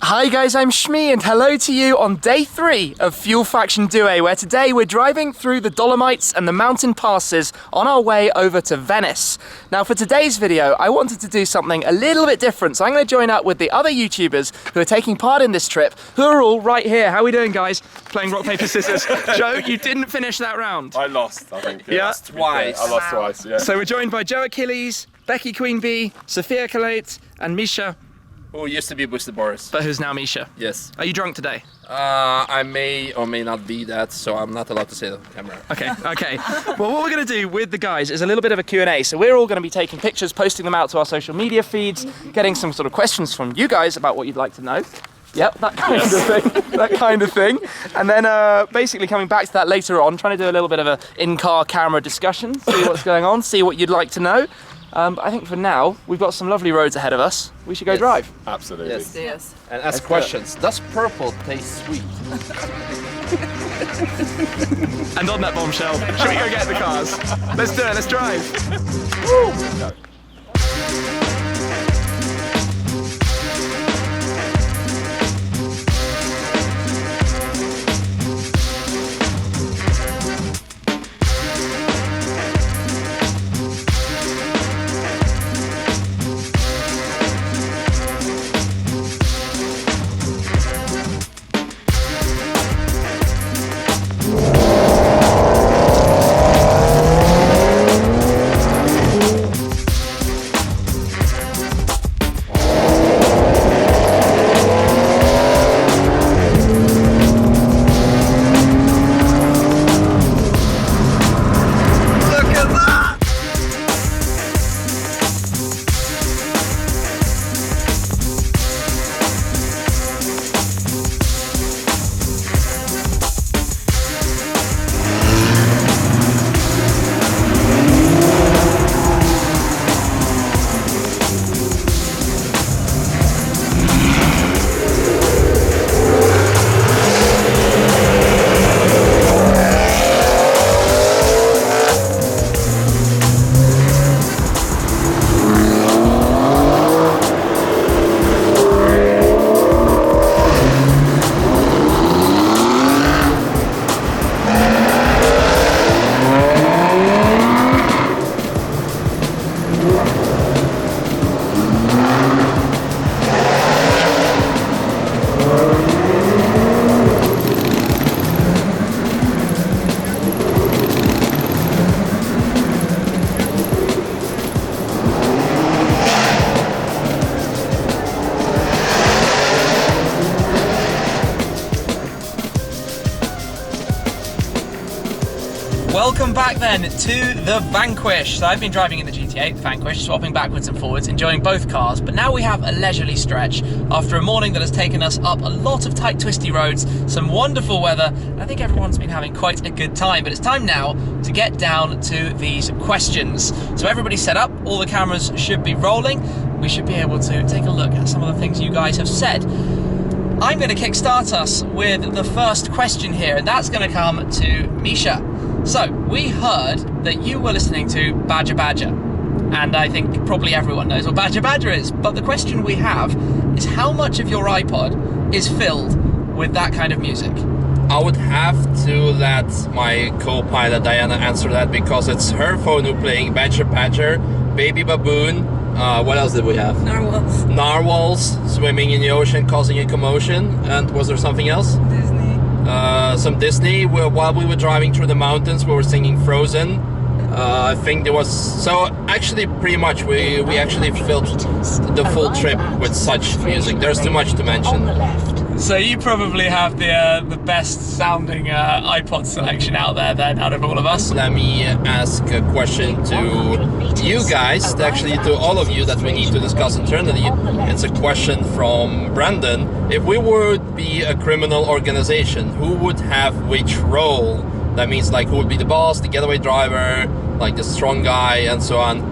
Hi guys, I'm Shmee and hello to you on day 3 of Fuel Faction Duet, where today we're driving through the Dolomites and the mountain passes on our way over to Venice. Now for today's video, I wanted to do something a little bit different, so I'm going to join up with the other YouTubers who are taking part in this trip, who are all right here. How are we doing, guys? Playing rock, paper, scissors. Joe, you didn't finish that round. I lost, I think. Yeah? Twice. I lost twice, yeah. So we're joined by Joe Achilles, Becky Queen Bee, Sophia and Misha. Who used to be Boosted Boris. But who's now Misha? Yes. Are you drunk today? I may or may not be that, so I'm not allowed to say it on camera. Okay. Well, what we're going to do with the guys is a little bit of a Q&A. So we're all going to be taking pictures, posting them out to our social media feeds, getting some sort of questions from you guys about what you'd like to know. Yep, that kind of thing. That kind of thing. And then basically coming back to that later on, trying to do a little bit of a in-car camera discussion, see what's going on, see what you'd like to know. I think for now, we've got some lovely roads ahead of us. We should go drive. Absolutely. Yes. And ask questions. Does purple taste sweet? And on that bombshell, should we go get the cars? Let's do it, let's drive. Woo! No. Welcome back then to the Vanquish. So I've been driving in the GT8 Vanquish, swapping backwards and forwards, enjoying both cars, but now we have a leisurely stretch after a morning that has taken us up a lot of tight twisty roads, some wonderful weather. I think everyone's been having quite a good time, but it's time now to get down to these questions. So everybody's set up, all the cameras should be rolling. We should be able to take a look at some of the things you guys have said. I'm going to kickstart us with the first question here, and that's going to come to Misha. So, we heard that you were listening to Badger Badger, and I think probably everyone knows what Badger Badger is, but the question we have is how much of your iPod is filled with that kind of music? I would have to let my co-pilot Diana answer that, because it's her phone who's playing Badger Badger, Baby Baboon, what else did we have? Narwhals. Narwhals swimming in the ocean causing a commotion, and was there something else? Disney. Some Disney. While we were driving through the mountains, we were singing Frozen. I think there was, so actually pretty much we actually filled the full trip with such music. There's too much to mention. So you probably have the best sounding iPod selection out there then, out of all of us. Let me ask a question to you guys, actually to all of you, that we need to discuss internally. It's a question from Brandon. If we would be a criminal organization, who would have which role? That means like who would be the boss, the getaway driver, like the strong guy, and so on.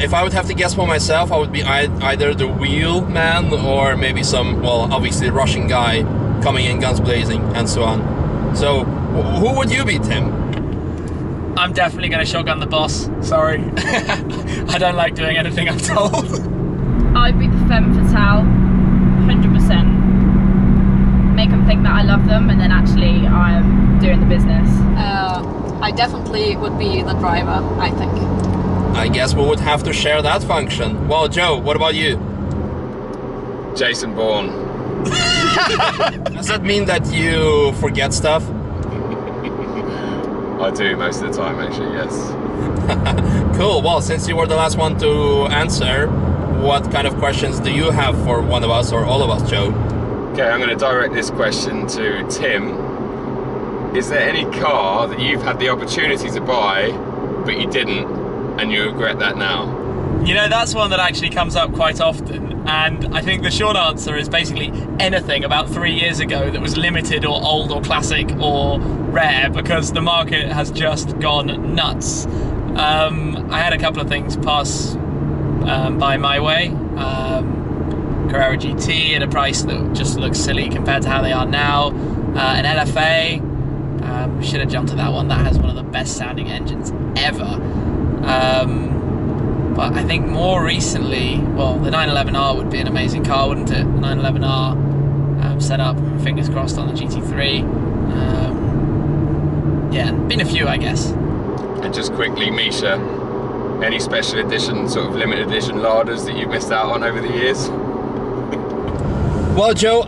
If I would have to guess for myself, I would be either the wheel man or maybe some, well, obviously Russian guy coming in guns blazing and so on. So who would you be, Tim? I'm definitely going to shotgun the boss. Sorry. I don't like doing anything I'm told. I'd be the femme fatale, 100%. Make them think that I love them, and then actually I'm doing the business. I definitely would be the driver, I think. I guess we would have to share that function. Well, Joe, what about you? Jason Bourne. Does that mean that you forget stuff? I do most of the time, actually, yes. Cool. Well, since you were the last one to answer, what kind of questions do you have for one of us or all of us, Joe? Okay, I'm going to direct this question to Tim. Is there any car that you've had the opportunity to buy, but you didn't, and you regret that now? You know, that's one that actually comes up quite often, and I think the short answer is basically anything about 3 years ago that was limited or old or classic or rare, because the market has just gone nuts. I had a couple of things pass by my way. Carrera GT at a price that just looks silly compared to how they are now. An LFA, should have jumped at that one. That has one of the best sounding engines ever. But I think more recently, well, the 911R would be an amazing car, wouldn't it? The 911R set up, fingers crossed, on the GT3. Yeah, been a few, I guess. And just quickly, Misha, any special edition, sort of limited edition Ladas that you've missed out on over the years? Well, Joe,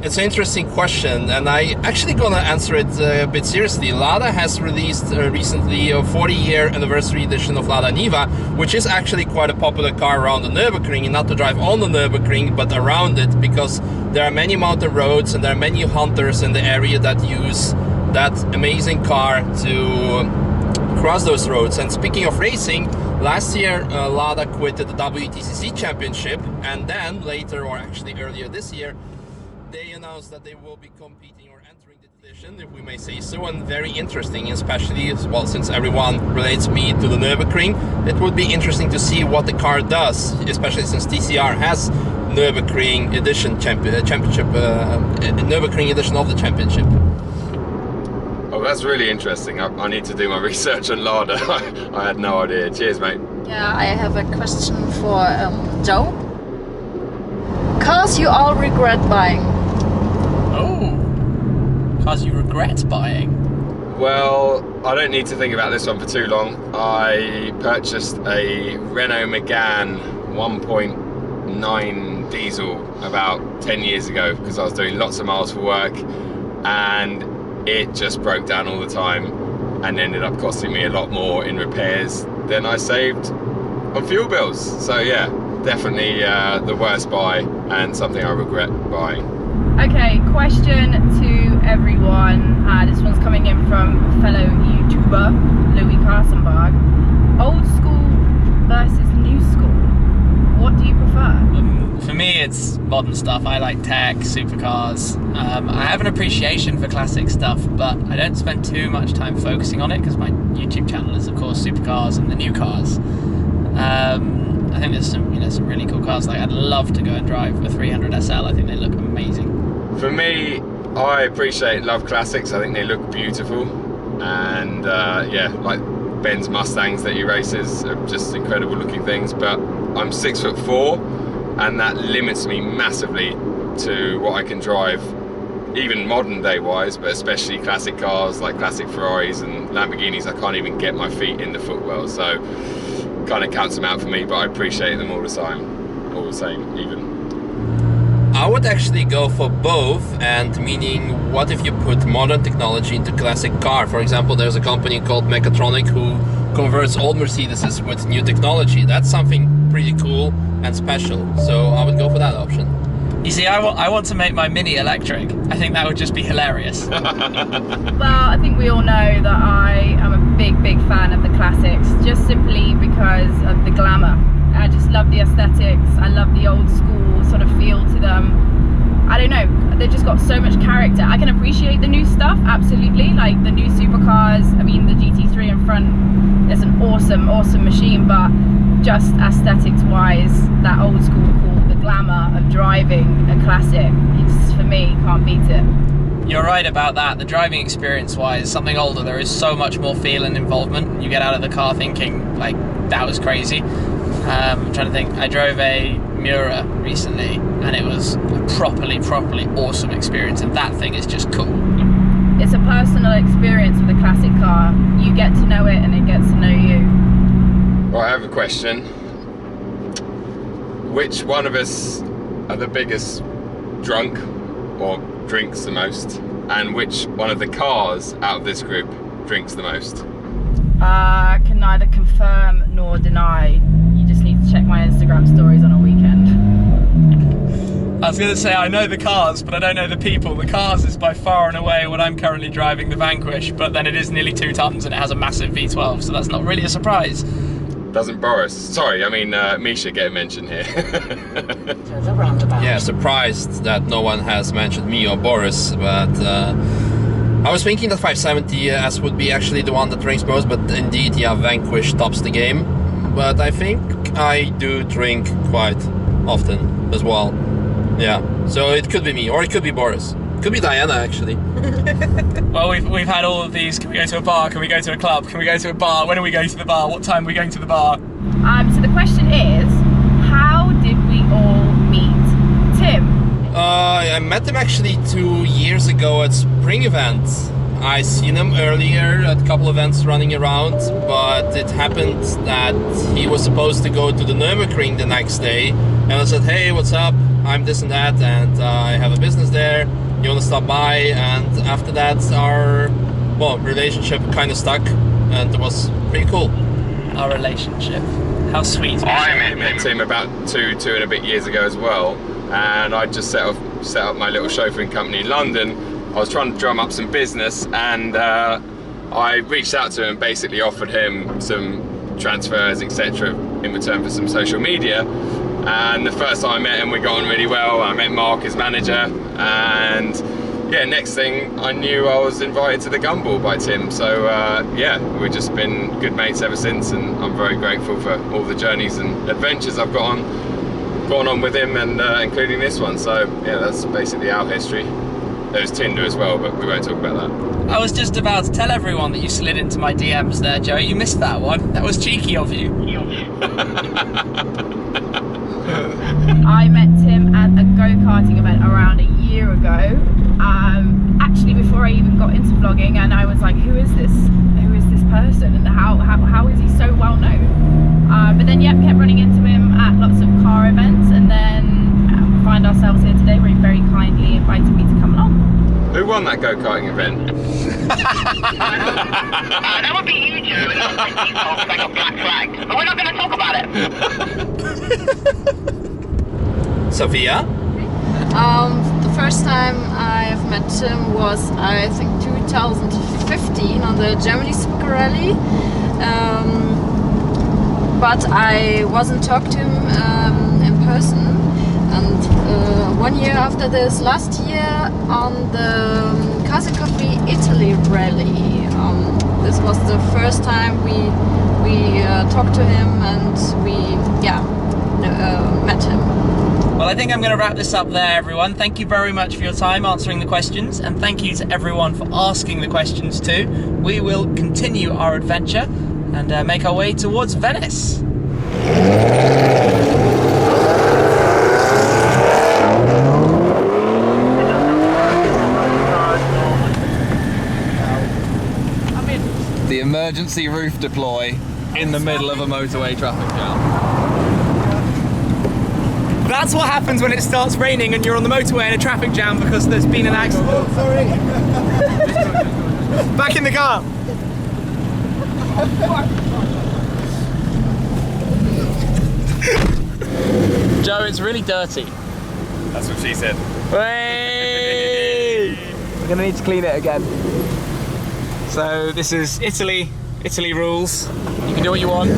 it's an interesting question, and I actually gonna answer it a bit seriously. Lada has released recently a 40-year anniversary edition of Lada Niva, which is actually quite a popular car around the Nürburgring, not to drive on the Nürburgring, but around it, because there are many mountain roads and there are many hunters in the area that use that amazing car to cross those roads. And speaking of racing, last year Lada quit the WTCC Championship, and then later, or actually earlier this year, they announced that they will be competing or entering the division, if we may say so, and very interesting, especially, well, since everyone relates me to the Nürburgring, it would be interesting to see what the car does, especially since TCR has Nürburgring edition championship, Nürburgring edition of the championship. Oh, that's really interesting. I need to do my research on Lada. I had no idea. Cheers, mate. Yeah, I have a question for Joe. Cars you all regret buying? Oh, cars you regret buying? Well, I don't need to think about this one for too long. I purchased a Renault Megane 1.9 diesel about 10 years ago because I was doing lots of miles for work, and it just broke down all the time and ended up costing me a lot more in repairs than I saved on fuel bills. So yeah, definitely the worst buy and something I regret buying. Okay, question to everyone. This one's coming in from fellow YouTuber Louis Carstenberg. Old school versus new school. What do you prefer? For me, it's modern stuff. I like tech, supercars. I have an appreciation for classic stuff, but I don't spend too much time focusing on it because my YouTube channel is, of course, supercars and the new cars. I think there's some really cool cars. Like, I'd love to go and drive a 300 SL. I think they look amazing. For me, I appreciate, love classics. I think they look beautiful, and yeah, like Ben's Mustangs that he races are just incredible looking things. But I'm 6'4", and that limits me massively to what I can drive, even modern day wise, but especially classic cars like classic Ferraris and Lamborghinis. I can't even get my feet in the footwell, so kind of counts them out for me, but I appreciate them all the time, all the same, even. I would actually go for both, and meaning, what if you put modern technology into classic car? For example, there's a company called Mechatronic who converts old Mercedeses with new technology. That's something pretty cool and special, so I would go for that option. You see, I want to make my Mini electric. I think that would just be hilarious. Well, I think we all know that I am a big fan of the classics, just simply because of the glamour. I just love the aesthetics. I love the old school sort of feel to them. I don't know, they've just got so much character. I can appreciate the new stuff, absolutely, like the new supercars. I mean, the GT3 in front is an awesome machine, but just aesthetics wise, that old school cool, the glamour of driving a classic, it's, for me, can't beat it. You're right about that. The driving experience-wise, something older, there is so much more feel and involvement. You get out of the car thinking, like, that was crazy. I'm trying to think. I drove a Miura recently, and it was a properly awesome experience, and that thing is just cool. It's a personal experience with a classic car. You get to know it, and it gets to know you. Well, I have a question. Which one of us are the biggest drunk or drinks the most? And which one of the cars out of this group drinks the most? I can neither confirm nor deny. You just need to check my Instagram stories on a weekend. I was going to say, I know the cars, but I don't know the people. The cars is by far and away what I'm currently driving, the Vanquish, but then it is nearly 2 tons and it has a massive V12, so that's not really a surprise. Doesn't Boris, sorry, I mean Misha get a mention here. Yeah, surprised that no one has mentioned me or Boris, but I was thinking that 570S would be actually the one that drinks most, but indeed, yeah, Vanquish tops the game. But I think I do drink quite often as well. Yeah, so it could be me, or it could be Boris. Could be Diana, actually. Well, we've had all of these. Can we go to a bar? Can we go to a club? Can we go to a bar? When are we going to the bar? What time are we going to the bar? So the question is, how did we all meet? Tim? I met him actually 2 years ago at spring events. I seen him earlier at a couple events running around, but it happened that he was supposed to go to the Nürburgring the next day, and I said, hey, what's up? I'm this and that, and I have a business there. You want to stop by? And after that, our relationship kind of stuck, and it was pretty cool. Our relationship. How sweet. I met Tim about two and a bit years ago as well, and I just set up my little chauffeuring company in London. I was trying to drum up some business, and I reached out to him and basically offered him some transfers, etc., in return for some social media. And the first time I met him, we got on really well. I met Mark, his manager, and yeah, next thing I knew, I was invited to the Gumball by Tim. So yeah, we've just been good mates ever since, and I'm very grateful for all the journeys and adventures I've gone on with him, and including this one. So yeah, that's basically our history. There's Tinder as well, but we won't talk about that. I was just about to tell everyone that you slid into my DMs there, Joe. You missed that one. That was cheeky of you. I met Tim at a go-karting event around a year ago, actually before I even got into vlogging, and I was like, who is this person, and how is he so well known? But then yeah, kept running into him at lots of car events, and then we find ourselves here today where he very kindly invited me to come along. Who won that go-karting event? That would be you, Joe. It looks like you talk like a black flag. But we're not going to talk about it. Sophia? The first time I've met Tim was, I think, 2015 on the Germany Super Rally. But I wasn't talking to him in person. And 1 year after this, last year on the Casa Coffee Italy Rally, this was the first time we talked to him, and we met him. Well, I think I'm going to wrap this up there, everyone. Thank you very much for your time answering the questions, and thank you to everyone for asking the questions too. We will continue our adventure and make our way towards Venice. The emergency roof deploy in the middle of a motorway traffic jam. That's what happens when it starts raining and you're on the motorway in a traffic jam because there's been an accident. Oh, sorry. Back in the car. Joe, it's really dirty. That's what she said. Hey! We're gonna need to clean it again. So this is Italy. Italy rules. You can do what you want.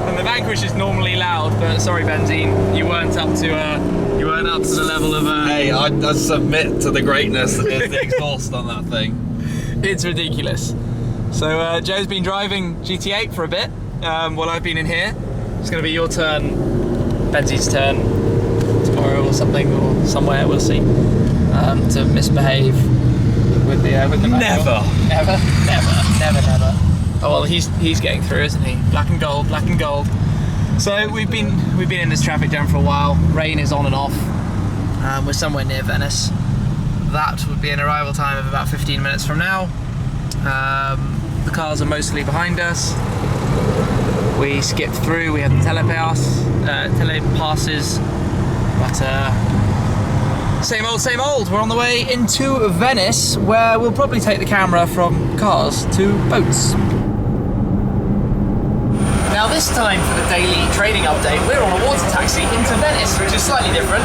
And the Vanquish is normally loud, but sorry, Benzine, you weren't up to the level of. Hey, I submit to the greatness that is the exhaust on that thing. It's ridiculous. So Joe's been driving GT8 for a bit while I've been in here. It's going to be your turn Benzie's turn tomorrow or something, or somewhere, we'll see, to misbehave with the manual. Never. Oh well, he's getting through, isn't he? Black and gold. So we've been in this traffic jam for a while. Rain is on and off. We're somewhere near Venice. That would be an arrival time of about 15 minutes from now. The cars are mostly behind us. We skipped through, we had the telepasses, but same old. We're on the way into Venice, where we'll probably take the camera from cars to boats. Now this time for the daily trading update, we're on a water taxi into Venice, which is slightly different.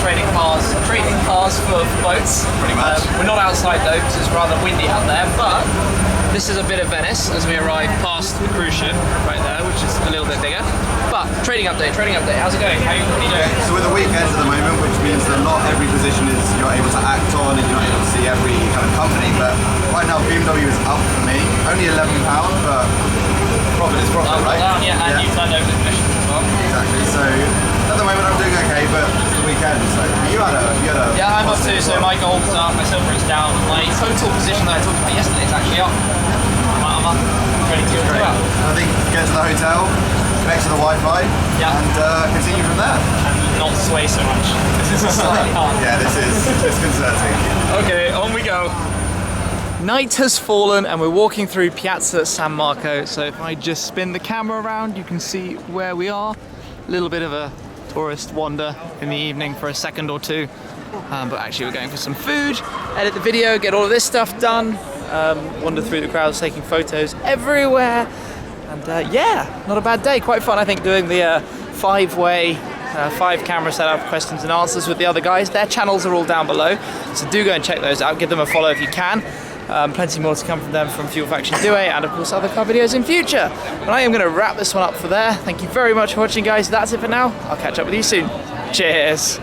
Trading cars for boats. Pretty much. We're not outside though, because it's rather windy out there, but this is a bit of Venice as we arrive past the cruise ship right there, which is a little bit bigger. But trading update, how's it going? How are you doing? So we're the weekends at the moment, which means that not every position is you're able to act on and you're not able to see every kind of company, but right now BMW is up for me. Only £11, but profit is profit, right? Down, yeah, and you turned over the commissions as well. Exactly, so at the moment I'm doing okay, but it's the weekend, so you had a Yeah, I'm up too, so my gold is up, my silver is down, my total position that I talked about yesterday is actually up. I'm up, ready to go out. I think get to the hotel, connect to the Wi-Fi, and continue from there. And not sway so much. This is slightly hard. Yeah, this is disconcerting. Okay, on we go. Night has fallen and we're walking through Piazza San Marco. So if I just spin the camera around, you can see where we are. A little bit of a tourist wander in the evening for a second or two. But actually we're going for some food, edit the video, get all of this stuff done, wander through the crowds, taking photos everywhere. And yeah, not a bad day. Quite fun, I think, doing the five-way, five-camera setup, questions and answers with the other guys. Their channels are all down below, so do go and check those out. Give them a follow if you can. Plenty more to come from them, from Fuel Faction Duet, and of course other car videos in future. But I am going to wrap this one up for there. Thank you very much for watching, guys. That's it for now. I'll catch up with you soon. Cheers.